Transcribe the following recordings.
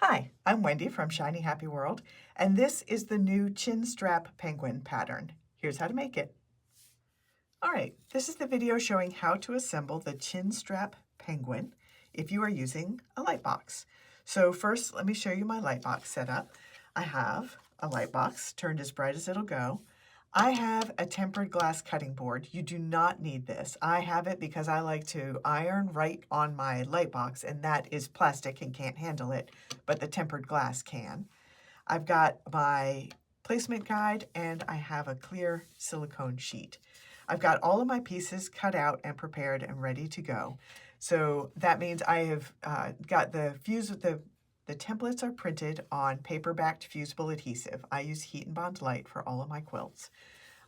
Hi, I'm Wendy from Shiny Happy World, and this is the new Chinstrap penguin pattern. Here's how to make it. All right, this is the video showing how to assemble the Chinstrap penguin if you are using a light box. So first, let me show you my light box setup. I have a light box turned as bright as it'll go. I have a tempered glass cutting board. You do not need this. I have it because I like to iron right on my light box, and that is plastic and can't handle it, but the tempered glass can. I've got my placement guide, and I have a clear silicone sheet. I've got all of my pieces cut out and prepared and ready to go. So that means I have got the templates are printed on paper-backed fusible adhesive. I use Heat and Bond Light for all of my quilts.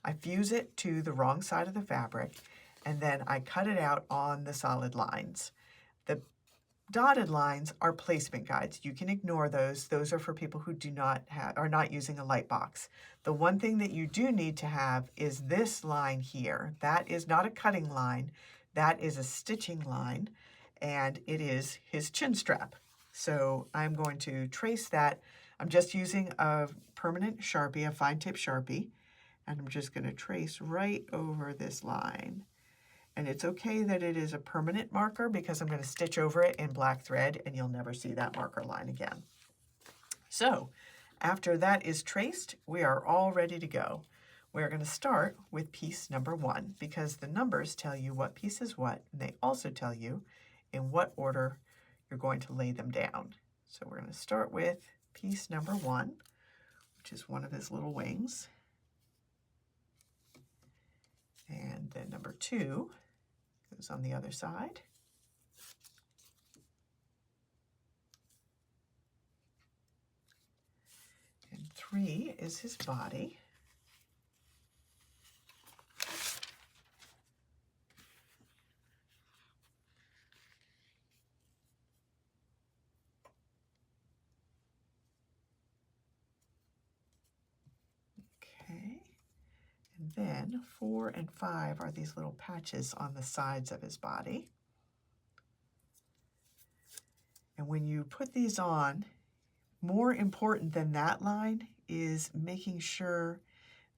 I fuse it to the wrong side of the fabric, and then I cut it out on the solid lines. The dotted lines are placement guides. You can ignore those. Those are for people who are not using a light box. The one thing that you do need to have is this line here. That is not a cutting line. That is a stitching line, and it is his chin strap. So I'm going to trace that. I'm just using a permanent Sharpie, a fine tip Sharpie, and I'm just going to trace right over this line. And it's okay that it is a permanent marker because I'm going to stitch over it in black thread and you'll never see that marker line again. So after that is traced, we are all ready to go. We're going to start with piece number 1 because the numbers tell you what piece is what, and they also tell you in what order you're going to lay them down. So we're going to start with piece number 1, which is one of his little wings. And then number 2 goes on the other side. And 3 is his body. Okay. And then 4 and 5 are these little patches on the sides of his body. And when you put these on, more important than that line is making sure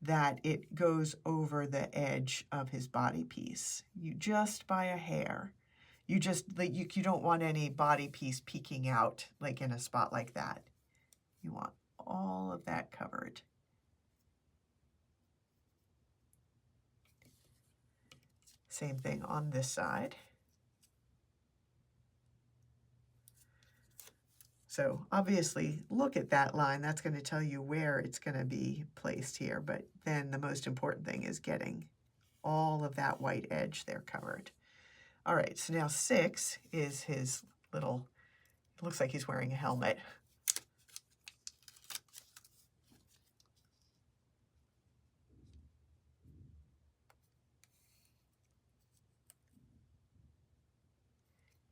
that it goes over the edge of his body piece. You just by a hair. You don't want any body piece peeking out like in a spot like that. You want all of that covered. Same thing on this side. So obviously look at that line. That's going to tell you where it's going to be placed here. But then the most important thing is getting all of that white edge there covered. All right, so now 6 is his little, it looks like he's wearing a helmet.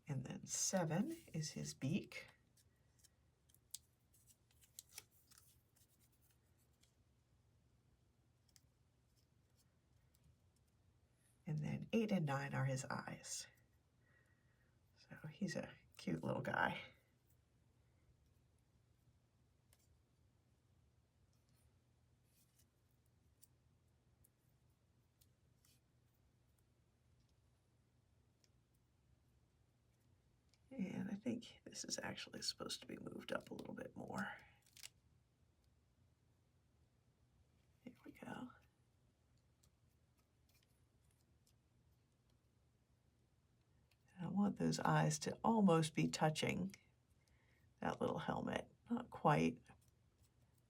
And then 7 is his beak. And then 8 and 9 are his eyes. So he's a cute little guy. And I think this is actually supposed to be moved up a little bit more. Here we go. I want those eyes to almost be touching that little helmet. Not quite.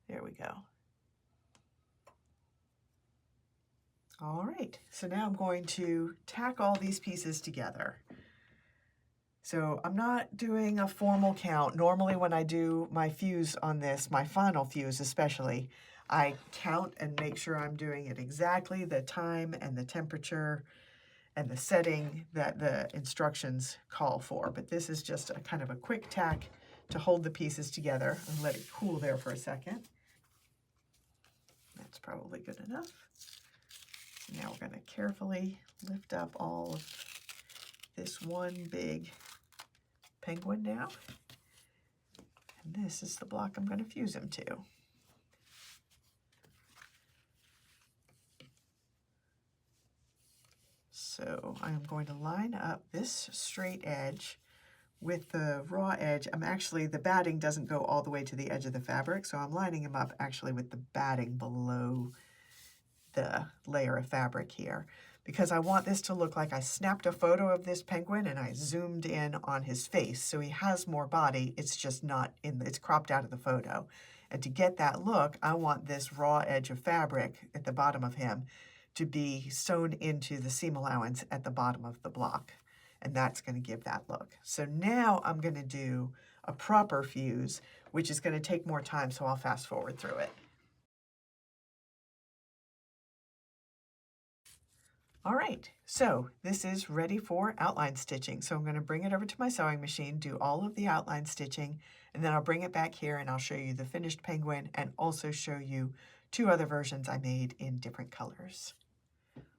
There we go. All right, so now I'm going to tack all these pieces together. So I'm not doing a formal count. Normally when I do my fuse on this, my final fuse especially, I count and make sure I'm doing it exactly the time and the temperature and the setting that the instructions call for. But this is just a kind of a quick tack to hold the pieces together and let it cool there for a second. That's probably good enough. Now we're going to carefully lift up all of this one big penguin now. And this is the block I'm going to fuse him to. So I'm going to line up this straight edge with the raw edge. The batting doesn't go all the way to the edge of the fabric, so I'm lining him up actually with the batting below the layer of fabric here, because I want this to look like I snapped a photo of this penguin and I zoomed in on his face. So he has more body, it's just not it's cropped out of the photo. And to get that look, I want this raw edge of fabric at the bottom of him to be sewn into the seam allowance at the bottom of the block. And that's going to give that look. So now I'm going to do a proper fuse, which is going to take more time, so I'll fast forward through it. All right, so this is ready for outline stitching. So I'm going to bring it over to my sewing machine, do all of the outline stitching, and then I'll bring it back here and I'll show you the finished penguin and also show you 2 other versions I made in different colors.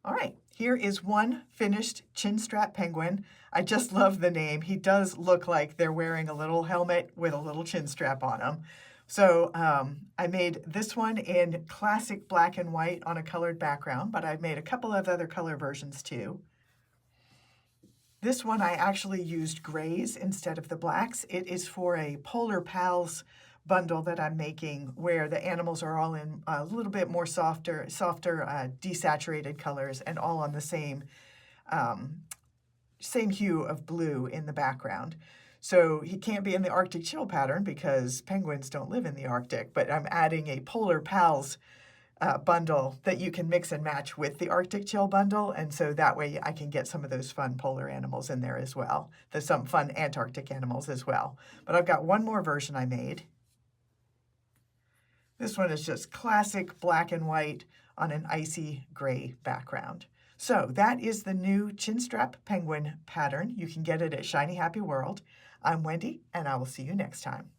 All right, here is one finished Chinstrap penguin. I just love the name. He does look like they're wearing a little helmet with a little chin strap on him. So I made this one in classic black and white on a colored background, but I've made a couple of other color versions too. This one I actually used grays instead of the blacks. It is for a Polar Pals bundle that I'm making where the animals are all in a little bit more softer desaturated colors and all on the same hue of blue in the background. So he can't be in the Arctic chill pattern because penguins don't live in the Arctic, but I'm adding a Polar Pals bundle that you can mix and match with the Arctic chill bundle, and so that way I can get some of those fun polar animals in there as well. There's some fun Antarctic animals as well. But I've got one more version I made. This one is just classic black and white on an icy gray background. So that is the new Chinstrap penguin pattern. You can get it at Shiny Happy World. I'm Wendy, and I will see you next time.